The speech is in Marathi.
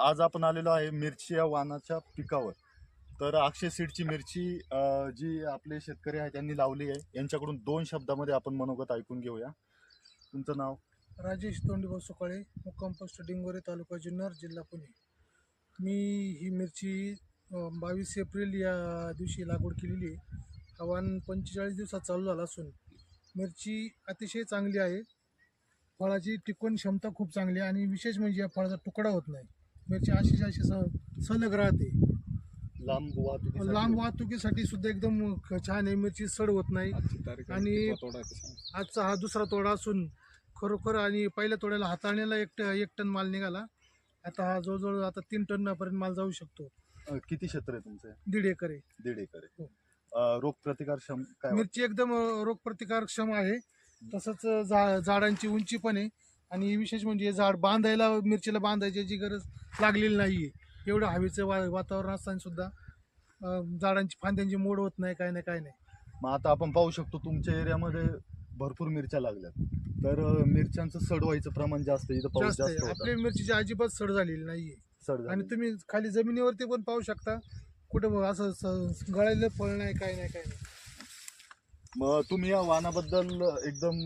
आज आपण आलेलो आहे मिरची या वाणाच्या पिकावर. तर अक्षय सीडची मिरची जी आपले शेतकरी आहेत त्यांनी लावली आहे. यांच्याकडून 2 शब्दामध्ये आपण मनोगत ऐकून घेऊया. तुमचं नाव? राजेश तोंडीभाऊ सुकाळे, मुक्काम पोस्ट डिंगोरे, तालुका जुन्नर, जिल्हा पुणे. मी ही मिरची 22 एप्रिल या दिवशी लागवड केलेली आहे. हवामान 45 दिवसात चालू झाला असून मिरची अतिशय चांगली आहे. फळाची टिकवण क्षमता खूप चांगली आहे आणि विशेष म्हणजे या फळाचा तुकडा होत नाही. मिरची अशी सलग राहते. लांब वाहतुकीसाठी सुद्धा एकदम छान आहे. मिरची सड होत नाही. आणि आजचा हा दुसरा तोडा असून खरोखर आणि पहिल्या तोड्याला हाताळण्याला एक टन माल निघाला. आता हा जवळजवळ आता 3 टनापर्यंत माल जाऊ शकतो. किती क्षेत्र आहे तुमचं? 1.5 एकर आहे. 1.5 एकर आहे. हो. रोग प्रतिकारक्षम काय मिरची एकदम रोगप्रतिकारक्षम आहे. तसंच झाडांची उंची पण आहे आणि विशेष म्हणजे झाड बांधायला, मिरचीला बांधायची गरज लागलेली नाहीये. एवढं हवेचं वातावरण असताना सुद्धा झाडांची फांद्यांची मोड होत नाही, काय नाही. मग आता आपण पाहू शकतो तुमच्या एरियामध्ये भरपूर मिरच्या लागल्यात. तर मिरच्यांचं सड व्हायचं प्रमाण जास्त आहे. इथं पाऊस जास्त आहे. जास्त होता. आपल्या मिरचीची अजिबात सड झालेली नाहीये. सड झाली. आणि तुम्ही खाली जमिनीवरती पण पाहू शकता, कुठं असं गळायला फळ नाही, काय नाही. मग तुम्ही या वाणाबद्दल एकदम